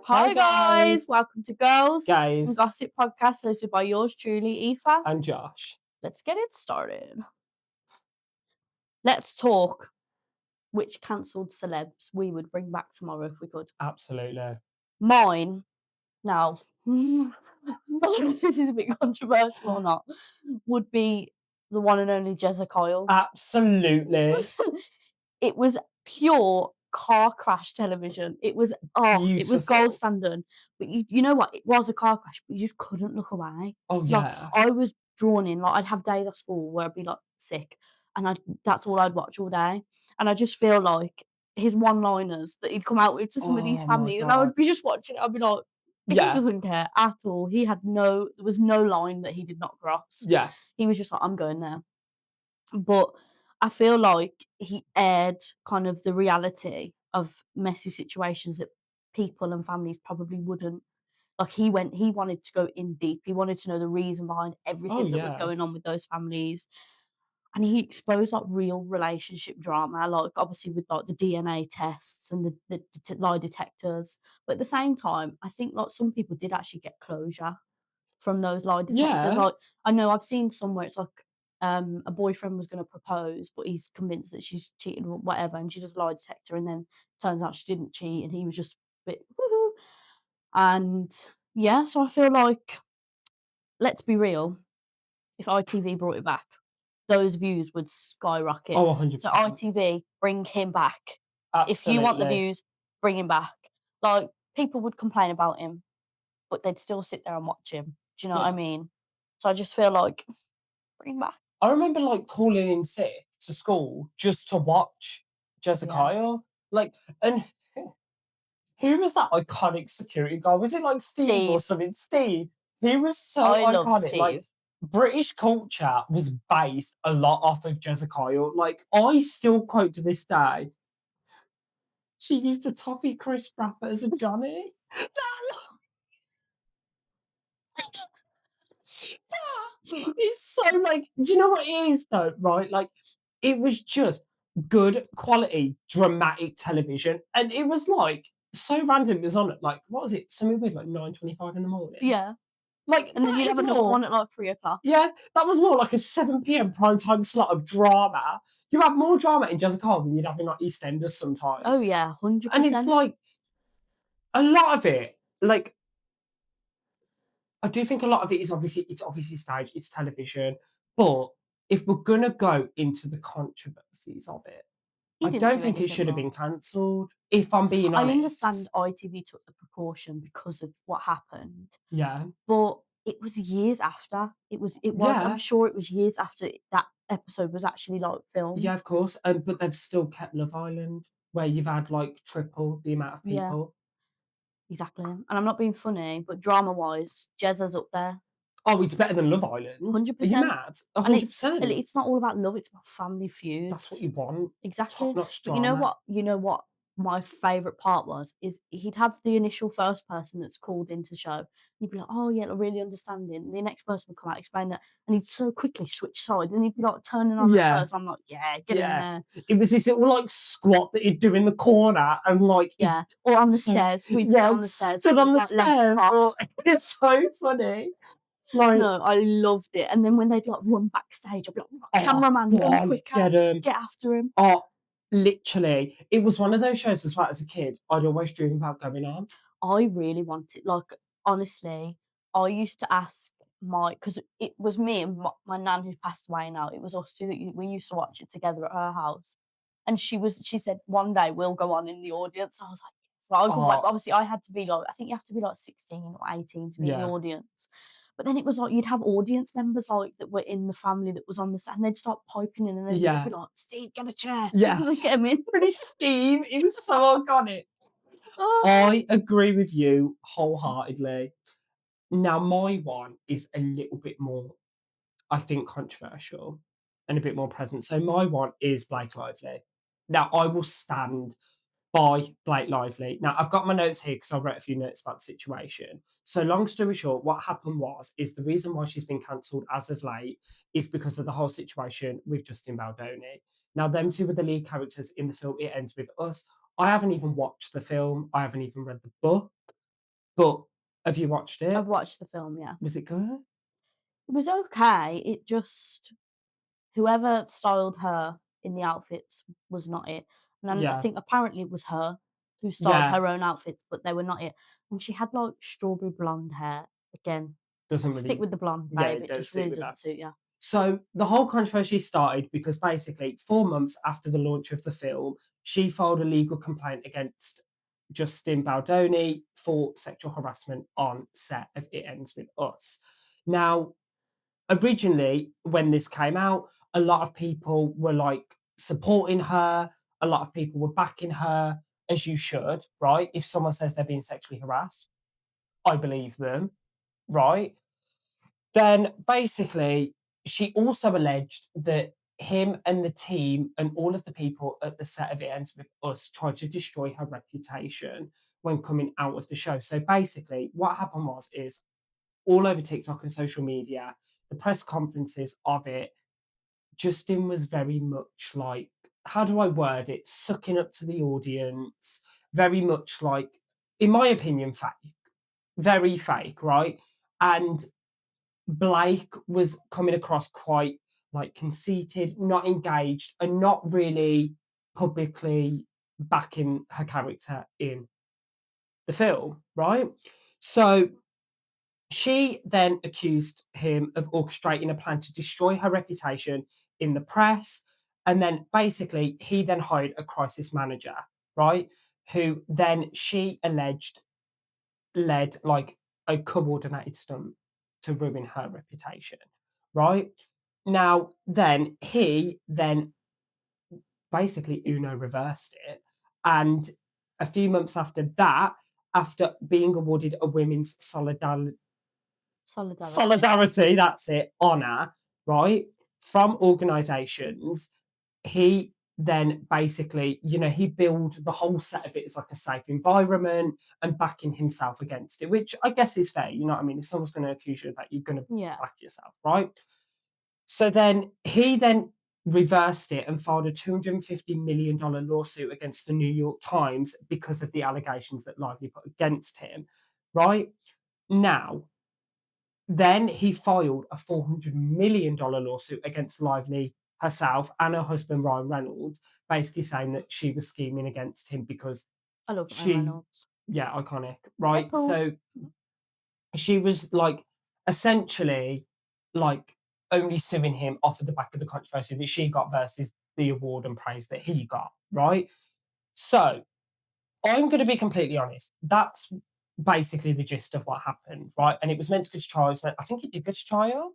Hi guys, welcome to Girls and Guys, Gossip Podcast hosted by yours truly, Aoife. and Josh. Let's get it started. Let's talk which cancelled celebs we would bring back tomorrow if we could. Absolutely. Mine, now, I don't know if this is a bit controversial or not, would be the one and only Jezza Kyle. Absolutely. It was pure car crash television. It was Beautiful. gold standard. But you know what? It was a car crash, but you just couldn't look away. Oh, Like yeah. I was drawn in. Like I'd have days off school where I'd be like sick, and that's all I'd watch all day. And I just feel like his one-liners that he'd come out with to some of these Oh, my families, and I God. would be just watching it. I'd be like, he Yeah. doesn't care at all. There was no line that he did not cross. Yeah. He was just like, I'm going there. But I feel like he aired kind of the reality of messy situations that people and families probably wouldn't. Like he wanted to go in deep. He wanted to know the reason behind Oh, everything that was yeah. going on with those families. And he exposed like real relationship drama, like obviously with like the DNA tests and the lie detectors. But at the same time, I think like some people did actually get closure from those lie detectors. Yeah. Like I know I've seen somewhere it's like a boyfriend was going to propose, but he's convinced that she's cheated or whatever, and she just lie detector, and then turns out she didn't cheat, and he was just a bit woohoo. And yeah, so I feel like let's be real, if ITV brought it back, those views would skyrocket. Oh, So 100%. ITV, bring him back. If you want the Absolutely. views, bring him back. Like people would complain about him, but they'd still sit there and watch him. Do you know what I Yeah. mean? So I just feel like bring back. I remember, like, calling in sick to school just to watch Jezza Yeah. Kyle. Like, and who was that iconic security guard? Was it, like, Steve or Steve. something? Steve. He was so I loved iconic. Like, Steve. British culture was based a lot off of Jezza Kyle. Like, I still quote to this day, she used a toffee crisp wrapper as a Johnny. It's so like, do you know what it is though, right? Like, it was just good quality dramatic television, and it was like so random. It was on at like, what was it? Something weird like 9:25 in the morning. Yeah. Like And then that you'd have is another more, one at like 3 o'clock. yeah, that was more like a 7 p.m. prime time slot of drama. You have more drama in Jessica than you'd have in like EastEnders Oh sometimes, yeah, and it's 100%. like a lot of it, like I do think a lot of it is obviously staged, it's television, but if we're gonna go into the controversies of it, He I didn't don't do think it anything should have wrong. been cancelled, if I'm being I understand honest. ITV took the precaution because of what happened, Yeah. but it was years after. I'm Yeah. sure it was years after that episode was actually like Yeah, filmed. of course, but they've still kept Love Island, where you've had, like, triple the amount of Yeah, people. exactly. And I'm not being funny, but drama wise, Jezza's up there. Oh, it's better than Love Island? Are you 100%. mad? And 100%. it's not all about love, it's about family That's what feuds. you want, Exactly. top-notch But you know drama. what? You know what my favourite part was? Is he'd have the initial first person that's called into the show. He'd be like, "Oh yeah, really understanding." The next person would come out, explain that, and he'd so quickly switch sides, and he'd be like turning on that Yeah. person. I'm like, "Yeah, get him in Yeah. there." It was this little, like, squat that he'd do in the corner and, like, it Yeah. Or on the so stairs. We'd sit yeah, on it the stairs stood with on his the like legs stairs. Oh, crossed. it's so funny. Like, No, I loved it. And then when they'd like run backstage, I'd be like, "Right, oh, cameraman, go run on, quicker, get him. get after him." Oh, literally. It was one of those shows as well as a kid, I'd always dream about going on. I really wanted, like, honestly, I used to ask because it was me and my nan who passed away now. It was us two that we used to watch it together at her house. And she said, one day we'll go on in the audience. I was like, yes. Like, I couldn't wait. Oh, But obviously, I had to be like, I think you have to be like 16 or 18 to be in the yeah. audience. But then it was like you'd have audience members like that were in the family that was on the set, and they'd start piping in, and then they'd be Yeah. like, "Steve, get a chair." Yeah. Get him in. Pretty Steve, it was so iconic. Oh. I agree with you wholeheartedly. Now, my one is a little bit more, I think, controversial and a bit more present. So my one is Blake Lively. Now, I will stand by Blake Lively. Now, I've got my notes here because I wrote a few notes about the situation. So long story short, what happened is the reason why she's been cancelled as of late is because of the whole situation with Justin Baldoni. Now, them two were the lead characters in the film It Ends With Us. I haven't even watched the film. I haven't even read the book. But have you watched I've it? watched the film, yeah. Was it good? It was okay, it just whoever styled her in the outfits was not it, and then I Yeah. think apparently it was her who styled Yeah. her own outfits, but they were not it, and she had, like, strawberry blonde hair. Again, Doesn't stick really with the blonde, yeah, babe, it it don't just suit really with that. doesn't suit you. So the whole controversy started because basically 4 months after the launch of the film, she filed a legal complaint against Justin Baldoni for sexual harassment on set of It Ends With Us. Now, originally, when this came out, a lot of people were like supporting her, a lot of people were backing her, as you should, right? If someone says they're being sexually harassed, I believe them, right? Then basically, she also alleged that him and the team and all of the people at the set of It Ends With Us tried to destroy her reputation when coming out of the show. So basically, what happened was is all over TikTok and social media, the press conferences of it, Justin was very much like, how do I word it? Sucking up to the audience, very much like, in my opinion, fake, very fake, right? And Blake was coming across quite like conceited, not engaged, and not really publicly backing her character in the film, right? So she then accused him of orchestrating a plan to destroy her reputation in the press. And then basically, he then hired a crisis manager, right? Who then she alleged led like a coordinated stunt to ruin her reputation, right? Now, then he then basically Uno reversed it. And a few months after that, after being awarded a women's Solidarity. solidarity, that's it, honor, right, from organizations, he then basically, he built the whole set of it as like a safe environment and backing himself against it, which I guess is fair. You know what I mean? If someone's going to accuse you of that, you're going to Yeah. back yourself, right? So then he then reversed it and filed a $250 million lawsuit against the New York Times because of the allegations that Lively put against him, right? Now, then he filed a $400 million lawsuit against Lively herself and her husband, Ryan Reynolds, basically saying that she was scheming against him because I love Ryan she, Reynolds. yeah, iconic, right? Deadpool. So she was like essentially like only suing him off of the back of the controversy that she got versus the award and praise that he got, right? So I'm going to be completely honest. That's basically the gist of what happened, right? And it was meant to go to trial. I think it did go to trial.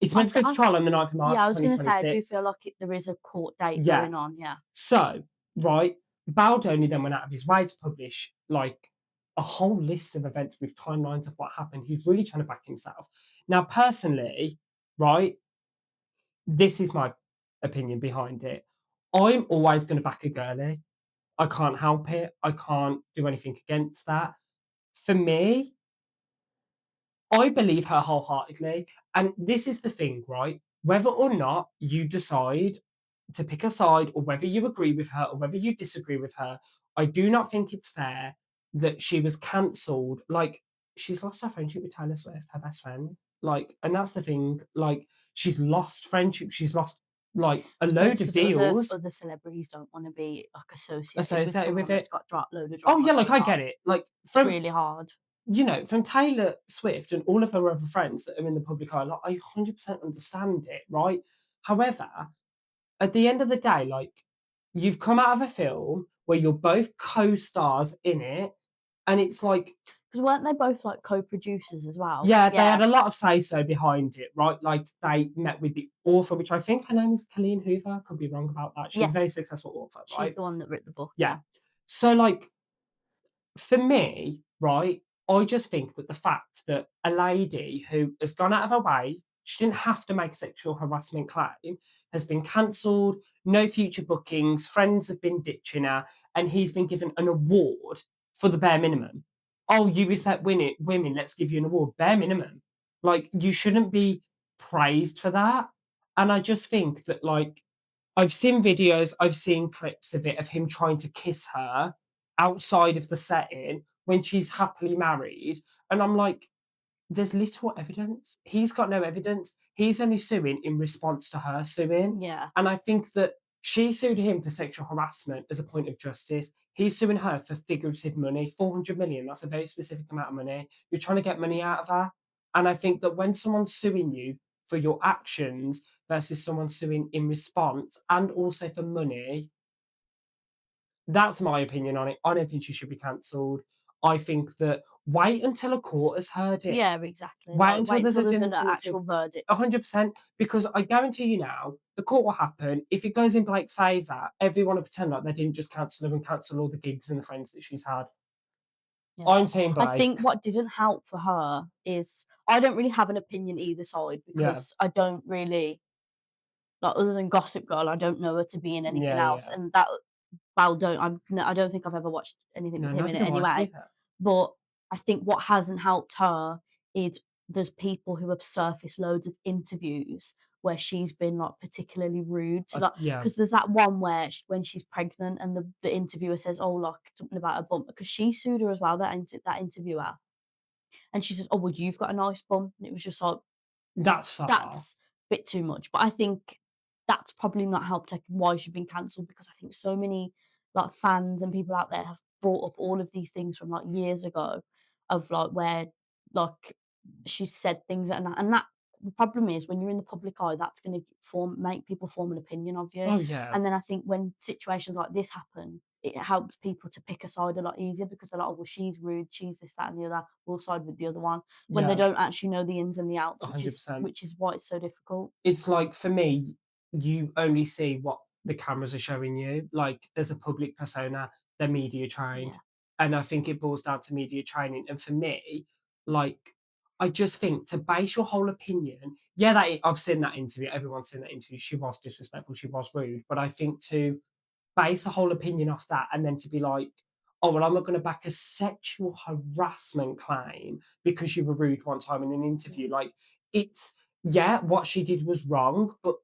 It's meant to go to I trial on the 9th of yeah, March I was gonna say, I do feel 2026. like there is a court date Yeah. going on, yeah. So, right, Baldoni then went out of his way to publish like a whole list of events with timelines of what happened. He's really trying to back himself. Now, personally, right, this is my opinion behind it. I'm always going to back a girly. I can't help it. I can't do anything against that. For me, I believe her wholeheartedly. And this is the thing, right? Whether or not you decide to pick a side, or whether you agree with her, or whether you disagree with her, I do not think it's fair that she was cancelled. Like, she's lost her friendship with Taylor Swift, her best friend. Like, and that's the thing. Like, she's lost friendship. She's lost like a I suppose load of because other deals other celebrities don't wanna be, like, associated with associated with someone it. that's got load of Oh drama yeah, like going I on. get it. Like It's from really hard. from Taylor Swift and all of her other friends that are in the public eye, like I 100% understand it, right? However, at the end of the day, like you've come out of a film where you're both co-stars in it, and it's like, 'Cause weren't they both, like, co-producers as well? yeah, they had Yeah. a lot of say so behind it, right? Like they met with the author, which I think her name is Colleen Hoover. Could be wrong about that. She's a very Yes. successful author, She's right? the one that wrote the book, Yeah. yeah. So like for me, right, I just think that the fact that a lady who has gone out of her way, she didn't have to make a sexual harassment claim, has been cancelled, no future bookings, friends have been ditching her, and he's been given an award for the bare minimum. Oh, you respect women, let's give you an award. Bare minimum. Like, you shouldn't be praised for that. And I just think that, like, I've seen videos, I've seen clips of it of him trying to kiss her outside of the setting when she's happily married. And I'm like, there's little evidence. He's got no evidence. He's only suing in response to her suing. Yeah. And I think that she sued him for sexual harassment as a point of justice. He's suing her for figurative money, 400 million. That's a very specific amount of money. You're trying to get money out of her. And I think that when someone's suing you for your actions versus someone suing in response and also for money, that's my opinion on it. I don't think she should be cancelled. I think that wait until a court has heard it. Yeah, exactly. Wait Like, until wait there's until a there's an definitive actual verdict. 100%, because I guarantee you now, the court will happen. If it goes in Blake's favour, everyone will pretend like they didn't just cancel her and cancel all the gigs and the friends that she's had. Yeah. I'm team I Blake. think what didn't help for her is I don't really have an opinion either side Yeah. because I don't really like other than Gossip Girl, I don't know her to be in anything Yeah, else, yeah. and that Well, don't I'm no, I don't think I've ever watched anything with No, him in neither it do I, to be anyway, fair. but I think what hasn't helped her is there's people who have surfaced loads of interviews where she's been, like, particularly rude to, like, Yeah, because there's that one where when she's pregnant and the interviewer says, "Oh, like, something about her bum," because she sued her as well, that interviewer, and she says, "Oh, well, you've got a nice bum," and it was just like, that's far. that's a bit too much, but I think that's probably not helped, like, why she's been cancelled because I think so many, like, fans and people out there have brought up all of these things from, like, years ago of, like, where, like, she's said things and that the problem is when you're in the public eye, that's gonna make people form an opinion of you, Oh, yeah, and then I think when situations like this happen, it helps people to pick a side a lot easier because they're like, "Oh, well, she's rude, she's this, that, and the other, we'll side with the other one." When they yeah, don't actually know the ins and the outs, which is 100%. which is why it's so difficult. It's like, for me, you only see what the cameras are showing you. Like, there's a public persona, they're media trained, Yeah, and I think it boils down to media training, and for me, like, I just think to base your whole opinion, yeah, I've seen that interview, everyone's seen that interview, she was disrespectful, she was rude, but I think to base a whole opinion off that and then to be like, "Oh, well, I'm not gonna back a sexual harassment claim because you were rude one time in an yeah. interview," like, it's yeah, what she did was wrong, but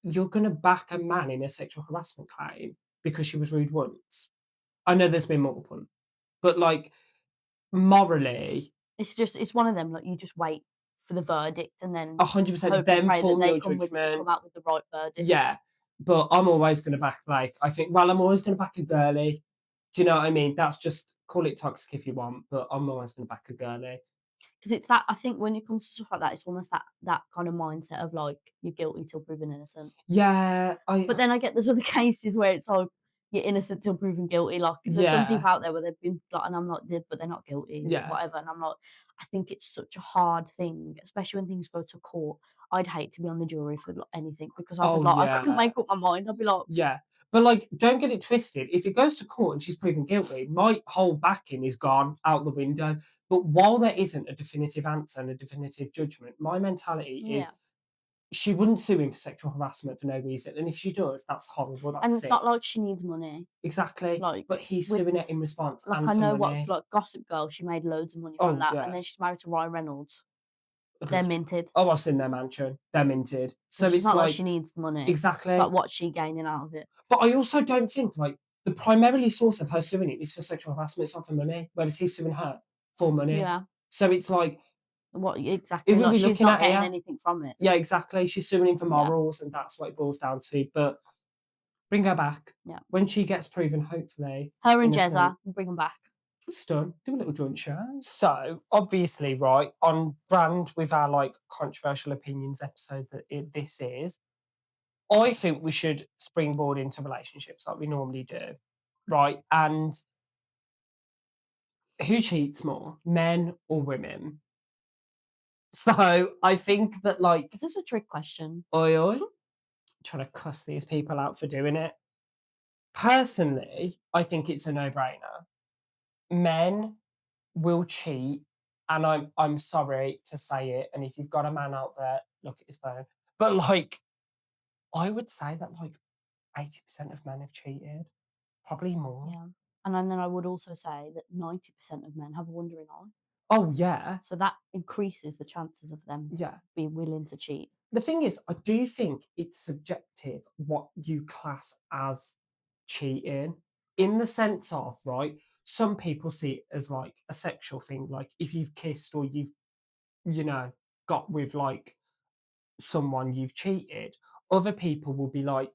you're gonna back a man in a sexual harassment claim because she was rude once. I know there's been multiple, but, like, morally, It's one of them, like, you just wait for the verdict and then 100% hope and then pray that form they your come judgment. out with the right verdict. Yeah, but I'm always gonna back Blake. I think, well, I'm always gonna back a girly. Do you know what I mean? That's just call it toxic if you want, but I'm always gonna back a girly. Because it's that I think when it comes to stuff like that, it's almost that kind of mindset of, like, you're guilty till proven innocent. Yeah, But then I get there's other cases where it's like, you're innocent till proven guilty, like, there's some yeah, people out there where they've been like and I'm like, but they're not guilty or yeah. whatever, and I'm like, I think it's such a hard thing, especially when things go to court. I'd hate to be on the jury for, like, anything because Oh, I couldn't yeah, make up my mind. I'd be like, yeah. But, like, don't get it twisted. If it goes to court and she's proven guilty, my whole backing is gone out the window. But while there isn't a definitive answer and a definitive judgment, my mentality yeah. is she wouldn't sue him for sexual harassment for no reason, and if she does, that's horrible, that's And it's sick. not like she needs money. Exactly, Like, but he's with suing her in response I and for know what money. like, Gossip Girl, she made loads of money from Oh, that, and yeah. then she's married to Ryan Reynolds. I'd love They're to minted. oh, I've seen their mansion. They're minted. So So she's it's not like she like needs the money. Like, exactly. what's she gaining out of it? But I also don't think, like, the primarily source of her suing him is for sexual harassment, it's not for money, whereas he's suing her for money. Yeah. So it's like, What who exactly, are like, we she's looking not at getting here? anything from it. Yeah, exactly. She's suing him for Yeah, morals, and that's what it boils down to. But bring her back. yeah. When she gets proven, hopefully, Her and innocent, Jezza, bring them back. stun, do a little joint show. So, obviously, right, on brand with our like controversial opinions episode this is, I think we should springboard into relationships like we normally do, right? And who cheats more, men or women? So, I think that like, Is this a trick question? oi oi, trying to cuss these people out for doing it. Personally, I think it's a no brainer. Men will cheat, and I'm sorry to say it, and if you've got a man out there, look at his phone. But like, I would say that like 80% of men have cheated, probably more. Yeah. And then I would also say that 90% of men have a wandering eye. Oh yeah, So that increases the chances of them yeah. being willing to cheat. The thing is, I do think it's subjective what you class as cheating, in the sense of right. some people see it as like a sexual thing, like if you've kissed or you've, you know, got with like someone, you've cheated. Other people will be like,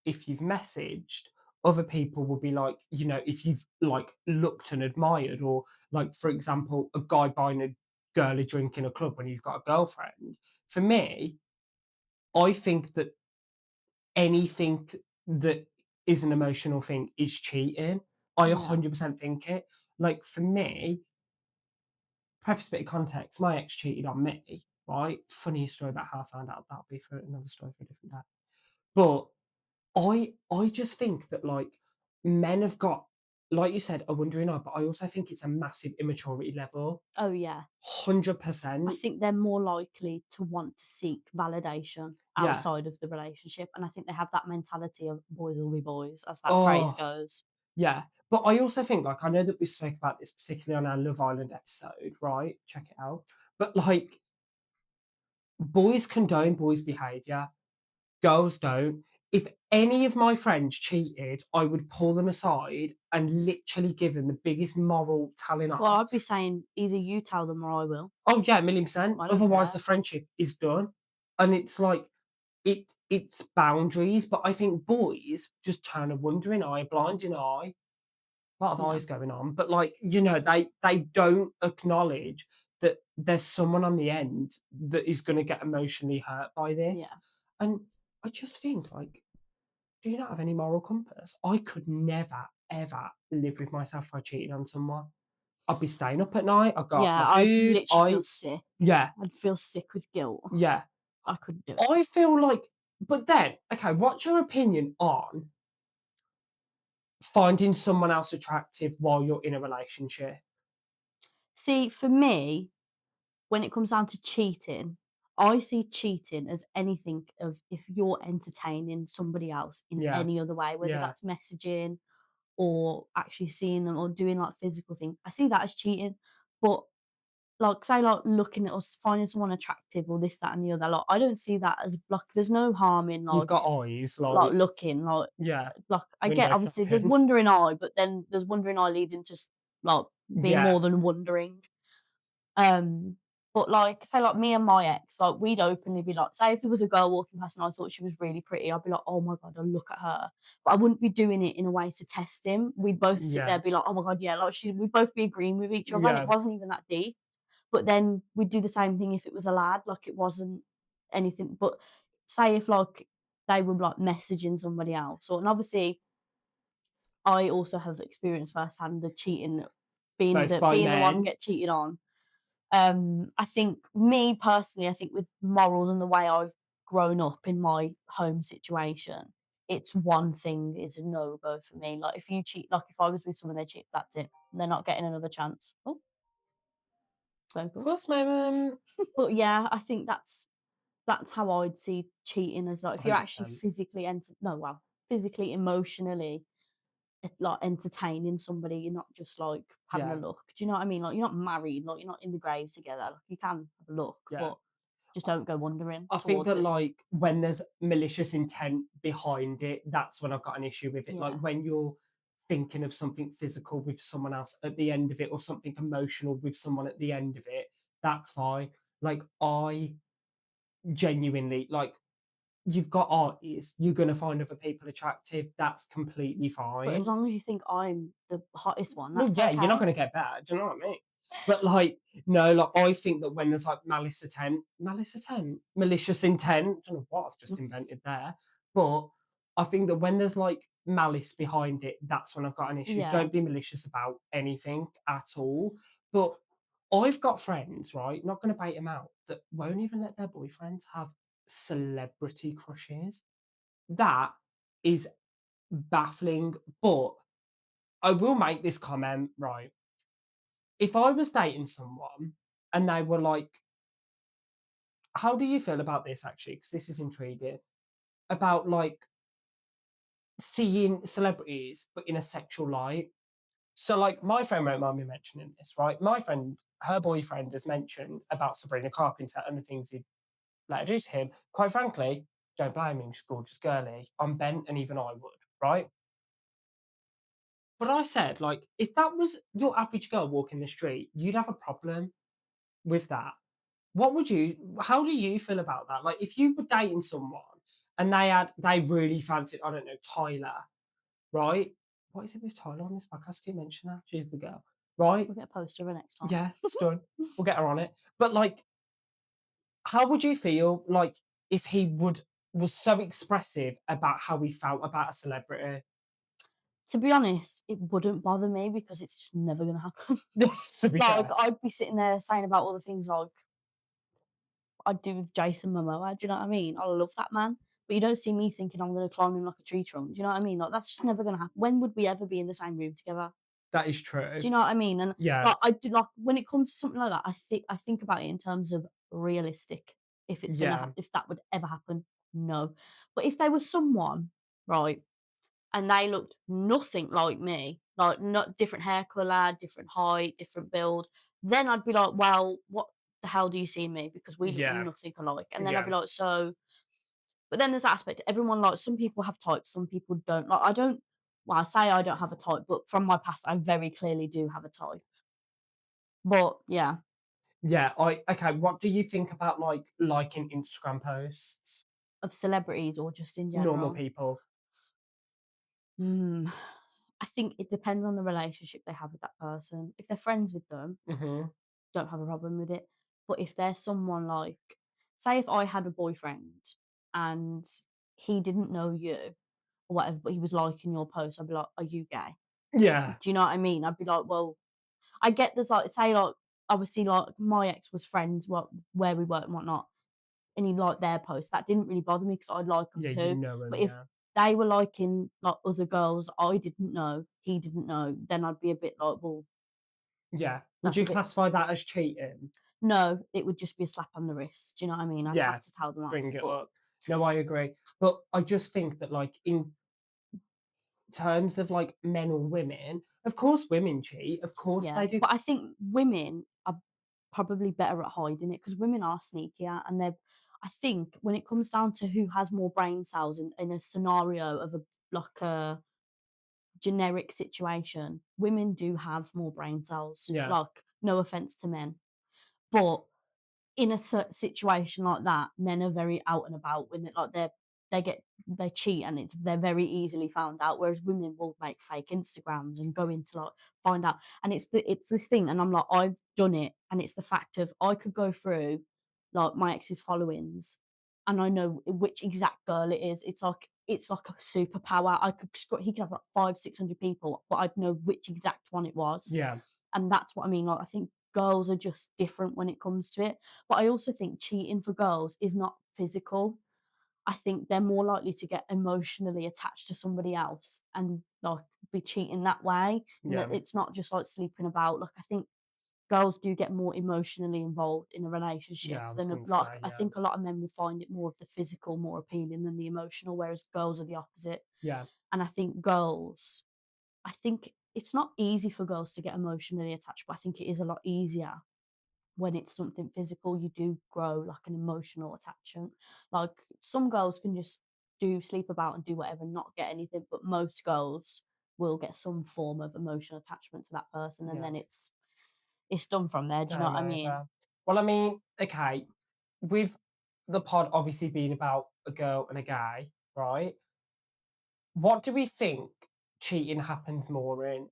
if you've messaged, other people will be like, you know, if you've like looked and admired, or like, for example, a guy buying a girl a drink in a club when he's got a girlfriend. For me, I think that anything that is an emotional thing is cheating. I Yeah. 100% think it. Like for me, preface bit of context, my ex cheated on me, right? Funniest story about how I found out, that'll be for another story for a different day. But I just think that like men have got, like you said, a wondering eye, but I also think it's a massive immaturity level. Oh, yeah. I 100%. think they're more likely to want to seek validation Yeah. outside of the relationship, and I think they have that mentality of boys will be boys, as that phrase Oh, goes. yeah. But I also think, like, I know that we spoke about this particularly on our Love Island episode, right? Check it out. But like, boys condone boys' behavior, girls don't. If any of my friends cheated, I would pull them aside and literally give them the biggest moral telling Well, I'd be off. saying either you tell them or I will. Oh yeah, 1,000,000%. I don't Otherwise, the care. friendship is done. And it's like it's boundaries. But I think boys just turn a wondering eye, a blinding eye. A lot of Yeah, eyes going on, but like, you know, they don't acknowledge that there's someone on the end that is going to get emotionally hurt by this. yeah. And I just think, like, do you not have any moral compass? I could never ever live with myself if I cheated on someone. I'd be staying up at night. I'd go off my Yeah, I'd food. literally feel sick. Yeah, I'd feel sick with guilt. yeah. I couldn't do it. I feel like, but then, okay, what's your opinion on finding someone else attractive while you're in a relationship? See, for me, when it comes down to cheating, I see cheating as anything of if you're entertaining somebody else in Yeah, any other way, whether yeah. that's messaging or actually seeing them or doing like physical things. I see that as cheating. But like say like looking at us, finding someone attractive or this, that and the other, like I don't see that as like there's no harm in You've got eyes, like like, looking, yeah, like I get window obviously there's shopping. wondering eye, but then there's wondering eye leading to like being Yeah, more than wondering. Um, but like, say like me and my ex, like we'd openly be like, say if there was a girl walking past and I thought she was really pretty, I'd be like, oh my god, I'll look at her. But I wouldn't be doing it in a way to test him. We'd both sit there yeah, and be like, oh my god, yeah, like we'd both be agreeing with each other, and it yeah. wasn't even that deep. But then we'd do the same thing if it was a lad, like it wasn't anything. But say if like they were like messaging somebody else, or and obviously I also have experienced firsthand the cheating, Both by being the one men. get cheated on. I think me personally, I think with morals and the way I've grown up in my home situation, it's one thing is a no go for me. Like if you cheat, like if I was with someone they cheat, that's it. They're not getting another chance. Oh, so cool. Course, moment. But yeah, I think that's how I'd see cheating as like if you're actually 100%. physically no, well, physically, emotionally, like entertaining somebody, you're not just like having a Yeah, look. Do you know what I mean? Like you're not married, like you're not in the grave together. Like you can have a look, yeah. but just don't go wandering I think towards that, it. like, when there's malicious intent behind it, that's when I've got an issue with it. Like, Yeah. when you're thinking of something physical with someone else at the end of it, or something emotional with someone at the end of it, that's fine. Like, I genuinely, like, you've got eyes, you're gonna find other people attractive, that's completely But as fine. long as you think I'm the hottest one, Well, that's yeah, you're not okay. gonna get better, do you know what I mean? But, like, no, like, I think that when there's, like, malicious intent, don't know what I've just invented there, but I think that when there's, like, malice behind it, that's when I've got an issue. Yeah. Don't be malicious about anything at all. But I've got friends, right, not gonna bait them out, that won't even let their boyfriends have celebrity crushes. That is baffling, but I will make this comment, right? If I was dating someone and they were like, how do you feel about this actually? Because this is intriguing. About like seeing celebrities but in a sexual light. So like my friend won't mind me mentioning this, right? My friend, her boyfriend has mentioned about Sabrina Carpenter and the things he'd let her do to him. Quite frankly, don't blame him, she's gorgeous girly. I'm bent and even I would, right? But I said, like, if that was your average girl walking the street, you'd have a problem with that. What would you how do you feel about that? Like, if you were dating someone and they really fancied, I don't know, Tyler, right? What is it with Tyler on this podcast? Can you mention her? She's the girl, right? We'll get a poster of her next time. Yeah, it's done. We'll get her on it. But, like, how would you feel, like, if he would was so expressive about how he felt about a celebrity? To be honest, it wouldn't bother me because it's just never gonna happen. To be Like, fair. I'd be sitting there saying about all the things like I'd do with Jason Momoa, do you know what I mean? I love that man, but you don't see me thinking I'm gonna climb him like a tree trunk, do you know what I mean? Like, that's just never gonna happen. When would we ever be in the same room together? That is Do true. you know what I mean? And, Yeah, like, I do like, when it comes to something like that, I think about it in terms of realistic, if it's gonna yeah, if that would ever happen, no. But if there was someone, right, and they looked nothing like me, like, not different hair color, different height, different build, then I'd be like, "Well, what the hell do you see in me? Because we look yeah, nothing alike." And then I'd be yeah, like, "So," but then there's that aspect, everyone, like, some people have types, some people don't. Like, I don't, well, I say I don't have a type, but from my past, I very clearly do have a type. But yeah, yeah. Okay, what do you think about, like, liking Instagram posts? of celebrities or just in Normal general. people. Hmm, I think it depends on the relationship they have with that person. If they're friends with them, Mhm. don't have a problem with it. But if there's someone like, say, if I had a boyfriend and he didn't know you or whatever, but he was liking your post, I'd be like, "Are you gay?" Yeah, Do you know what I mean? I'd be like, "Well," I get there's like, say, like, obviously, like, my ex was friends, what where we work and whatnot, and he liked their post. That didn't really bother me because I like them yeah, you too. know But him, if yeah. they were liking like other girls I didn't know, he didn't know, then I'd be a bit like, "Well, Yeah. Would that's a you bit." classify that as cheating? No, it would just be a slap on the wrist. Do you know what I mean? I'd have Yeah, to tell them off. bring it But up. No, I agree. But I just think that, like, in terms of, like, men or women, of course women cheat, of course yeah, they do. but I think women are probably better at hiding it because women are sneakier and they're. I think when it comes down to who has more brain cells in a scenario of a like a generic situation, women do have more brain cells. Yeah, Like, no offense to men, but in a situation like that, men are very out and about when they cheat and they're very easily found out. Whereas women will make fake Instagrams and go into like find out, and it's this thing. And I'm like, I've done it, and it's the fact of I could go through like my ex's followings, and I know which exact girl it is. It's like a superpower. He could have like 500-600 people, but I'd know which exact one it was, yeah, and that's what I mean. Like, I think girls are just different when it comes to it. But I also think cheating for girls is not physical. I think they're more likely to get emotionally attached to somebody else and like be cheating that way. And that yeah, it's not just like sleeping about. Like, I think girls do get more emotionally involved in a relationship yeah, I was than gonna like say, I yeah, think a lot of men will find it more of the physical more appealing than the emotional, whereas girls are the opposite. yeah, And I think it's not easy for girls to get emotionally attached, but I think it is a lot easier when it's something physical. You do grow like an emotional attachment. Like, some girls can just do sleep about and do whatever and not get anything, but most girls will get some form of emotional attachment to that person, and yeah. then it's done from there. Do you know what Game I mean? over. Well, I mean, okay, with the pod obviously being about a girl and a guy, right? What do we think cheating happens more in?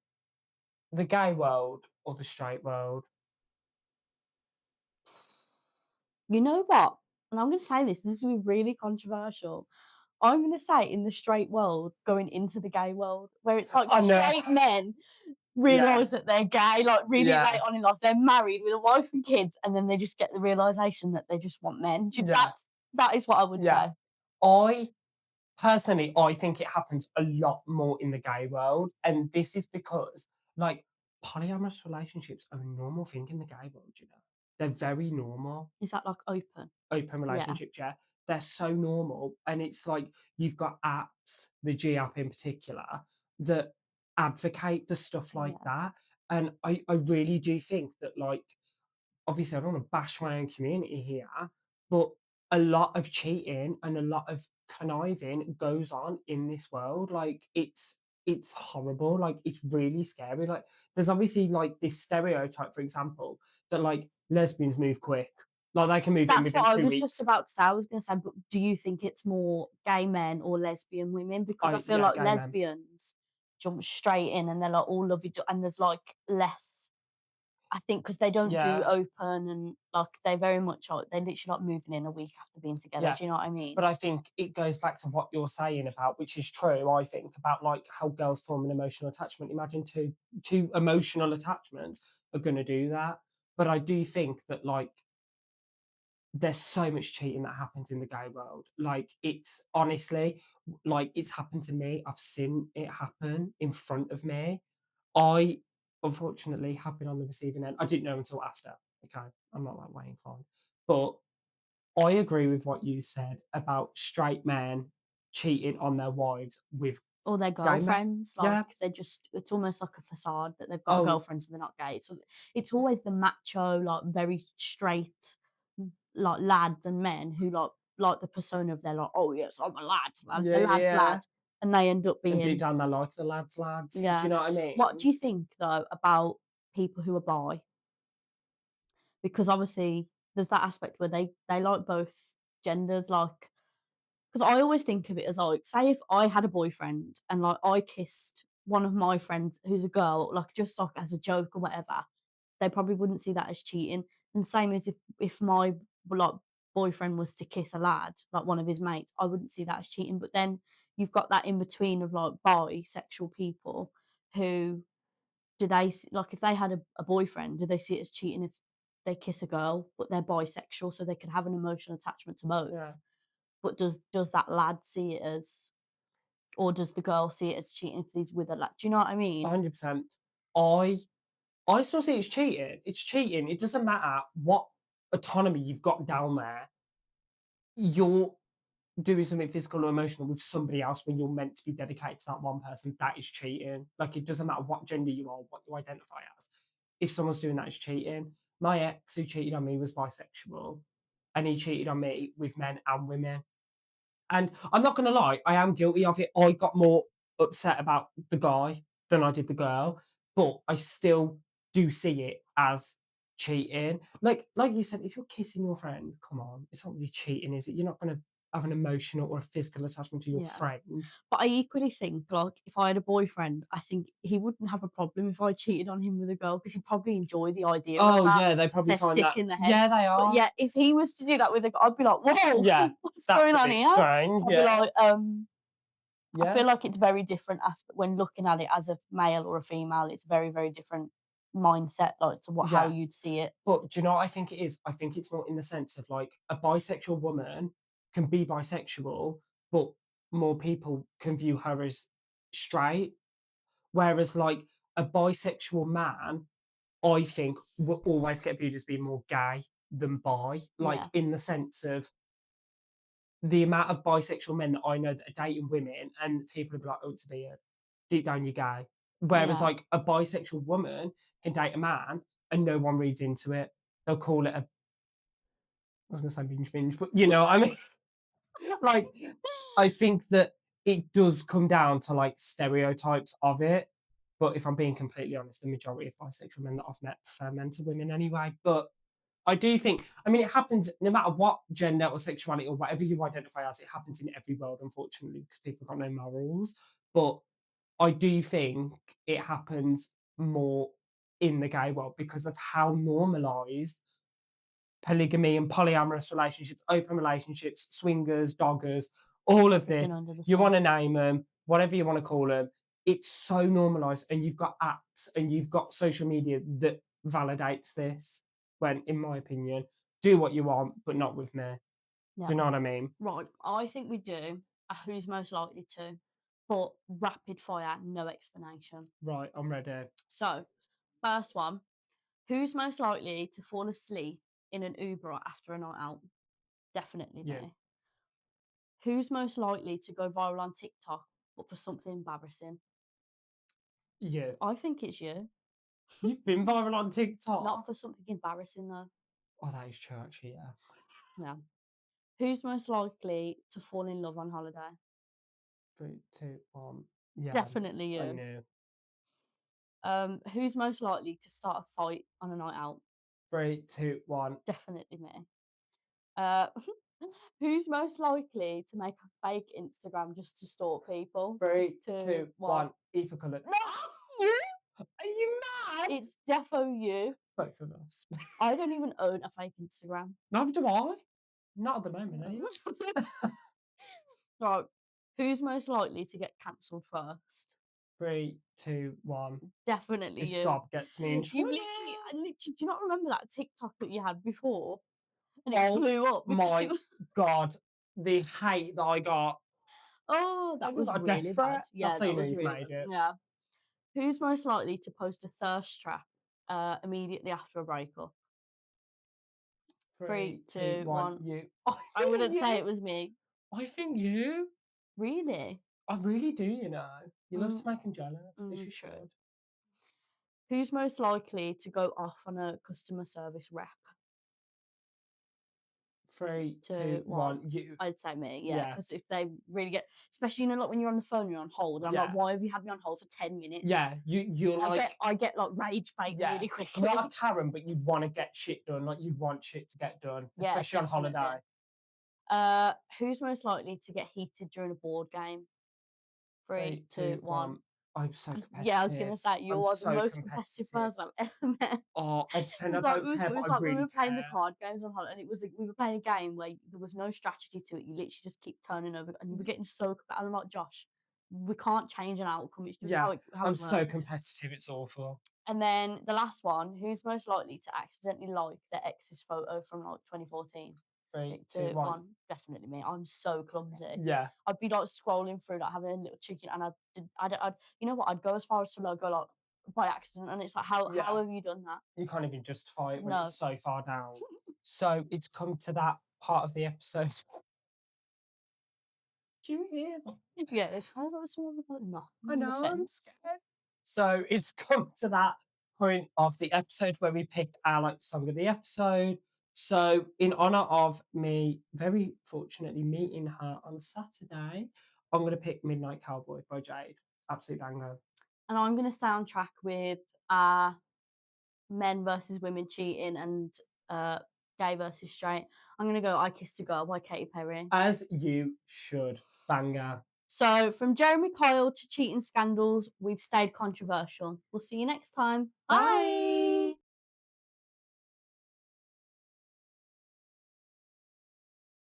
The gay world or the straight world? You know what? And I'm going to say this is going to be really controversial. I'm going to say in the straight world going into the gay world, where it's like I know. straight men Yeah, realise that they're gay, like, really late yeah, on in life. They're married with a wife and kids, and then they just get the realisation that they just want men. yeah, That is what I would yeah. say. I personally, I think it happens a lot more in the gay world, and this is because, like, polyamorous relationships are a normal thing in the gay world, you know? They're very normal. Is that like open? Open Yeah, relationships, yeah. They're so normal, and it's like you've got apps, the G app in particular, that advocate for stuff like yeah, that, and I really do think that, like, obviously, I don't wanna bash my own community here, but a lot of cheating and a lot of conniving goes on in this world, like, it's horrible. Like, it's really scary. Like, there's obviously like this stereotype, for example, that like lesbians move quick. Like, they can move in That's what within I two was just weeks. about to say. I was gonna say, but do you think it's more gay men or lesbian women? Because I I feel Yeah, like gay men. lesbians jump straight in and they're like all love each and there's like less I think because they don't do Yeah, open and like they very much like they literally like moving in a week after being together. yeah. Do you know what I But mean? I think it goes back to what you're saying about, which is true, I think, about like how girls form an emotional attachment. Imagine two emotional attachments are gonna do that. But I do think that like there's so much cheating that happens in the gay world. Like, it's honestly, like, it's happened to me. I've seen it happen in front of me. I unfortunately have been on the receiving end. I didn't know until after. Okay, I'm not that way inclined. But I agree with what you said about straight men cheating on their wives with Or their gay men. girlfriends, like Yeah. they're just it's almost like a facade that they've got a Oh, girlfriend so they're not gay. It's always the macho, like very straight like lads and men who like the persona of they're like, oh yes, I'm a lad, the yeah, lad's yeah. lad. And they end up And deep being down, they like the lads. Do you yeah. know what I What do mean? you think though about people who are bi? Because obviously there's that aspect where they like both genders, like because I always think of it as like, say if I had a boyfriend and like I kissed one of my friends who's a girl, like just like as a joke or whatever, they probably wouldn't see that as cheating. And same as if my like boyfriend was to kiss a lad, like one of his mates, I wouldn't see that as cheating. But then you've got that in between of like bisexual people who like if they had a boyfriend, do they see it as cheating if they kiss a girl, but they're bisexual, so they can have an emotional attachment to Yeah. both? But does that lad see it as or does the girl see it as cheating if he's with a lad? Do you know what I mean? 100%. I I still see it's cheating. It's cheating. It doesn't matter what autonomy you've got down there. You're doing something physical or emotional with somebody else when you're meant to be dedicated to that one person. That is cheating. Like, it doesn't matter what gender you are, what you identify as. If someone's doing that, it's cheating. My ex who cheated on me was bisexual, and he cheated on me with men and women. And I'm not gonna lie, I am guilty of it. I got more upset about the guy than I did the girl, but I still do see it as cheating. Like you said, if you're kissing your friend, come on, it's not really cheating, is it? You're not gonna have an emotional or a physical attachment to your Yeah. friend. But I equally think, like, if I had a boyfriend, I think he wouldn't have a problem if I cheated on him with a girl because he'd probably enjoy the idea of Oh that. yeah, they 'Cause probably they're find sick that. in the head. Yeah, they But are. yeah, if he was to do that with a girl, I'd be like, "Whoa, Yeah, what's that's going a on bit here?" strange. I'd be Yeah, like, I yeah, feel like it's very different aspect when looking at it as a male or a female, it's very, very different mindset, like, to what how yeah. you'd see it. But do you know what I think it is? I think it's more in the sense of like a bisexual woman can be bisexual, but more people can view her as straight. Whereas like a bisexual man, I think will always get viewed as being more gay than bi. Like, Yeah, in the sense of the amount of bisexual men that I know that are dating women, and people will be like, "Oh, it's a beard." Deep down, you're gay. Whereas yeah. like a bisexual woman can date a man, and no one reads into it. They'll call it a I was gonna say binge, but you know what I mean? Like, I think that it does come down to like stereotypes of it. But if I'm being completely honest, the majority of bisexual men that I've met prefer men to women anyway. But I do think, I mean, it happens no matter what gender or sexuality or whatever you identify as, it happens in every world, unfortunately, because people got no morals. But I do think it happens more in the gay world because of how normalized polygamy and polyamorous relationships, open relationships, swingers, doggers, all of Everything this. under the You sun. want to name them, whatever you want to call them. It's so normalized, and you've got apps and you've got social media that validates this. When, in my opinion, do what you want, but not with me. Do Yeah. you know what I mean? Right, I think we do a who's most likely to, but rapid fire, no explanation. Right, I'm ready. So, first one, who's most likely to fall asleep in an Uber after a night out? Definitely You, me. Who's most likely to go viral on TikTok, but for something embarrassing? you. I think it's you. You've been viral on Not TikTok. for something embarrassing though. Oh, that is true, actually. Yeah. Yeah. Who's most likely to fall in love on holiday? 3, 2, 1. Yeah, Definitely I you. knew. Who's most likely to start a fight on a night out? 3, 2, 1. Definitely me. Uh, who's most likely to make a fake Instagram just to stalk people? 3, 2, 2, 1. 1. E for colour. No, you. Are you mad? It's defo you. Both of us. I don't even own a fake Instagram. Neither do I. Not at the moment, No. anyway. Right. Who's most likely to get cancelled first? 3, 2, 1. Definitely This you. job gets me in You've trouble. literally, I literally, do you not remember that TikTok that you had before? And it Oh blew up because it my was, god, the hate that I got. oh, I that even was got a death really bad. threat. Yeah, That's how you that know was you've really bad. made it. Yeah. Who's most likely to post a thirst trap immediately after a breakup? 3, Three, 2, two, 1. one. You. I I think wouldn't say you. it was me. I think you. Really? I really do, you know. You love to Mm, make him jealous, as you true. should. Who's most likely to go off on a customer service rep? 3, To 2, one. 1. You. I'd say me, yeah, Yeah. because if they really get, especially, you know, like when you're on the phone, you're on hold, and I'm like, Yeah. "Why have you had me on hold for 10 minutes?" Yeah. You're like, I get, like, rage bait yeah. really Not a quickly. Karen, but you want to get shit done. Like, you want shit to get done, Yeah, especially on definitely. holiday. Who's most likely to get heated during a board game? Three, 3, two, 2, one. 1. I'm so Yeah, I was gonna competitive. say you I'm are the so most competitive competitive. person I've ever met. Oh, I pretend I It's like don't care, it but I was like when we really were playing the care. card games on holiday, and it was like we were playing a game where there was no strategy to it. You literally just keep turning over, and you were getting so and I'm like, "Josh, we can't change an outcome. It's just Yeah, how I'm it so works." competitive, it's awful. And then the last one, who's most likely to accidentally like their ex's photo from, like, 2014? 3, Three, 2, two, 1. one. Definitely me. I'm so clumsy. Yeah, I'd be, like, scrolling through, like, having a little chicken, and I'd you know what? I'd go as far as to, like, go, like, by accident, and it's like, how yeah. have you done that? You can't even justify it when it's No. so far down. So it's come to that part of the episode. Do you hear that? Yeah, it sounds like someone like knocking I on the know, I'm fence. scared. So it's come to that point of the episode where we picked our like song of the episode. So in honor of me very fortunately meeting her on Saturday, I'm gonna pick Midnight Cowboy by Jade. Absolute banger. And I'm gonna soundtrack with, uh, men versus women cheating and, uh, gay versus straight. I'm gonna go "I Kissed a Girl" by Katy Perry. As you should. Banger. So, from Jeremy Kyle to cheating scandals, we've stayed controversial. We'll see you next time. Bye. Bye.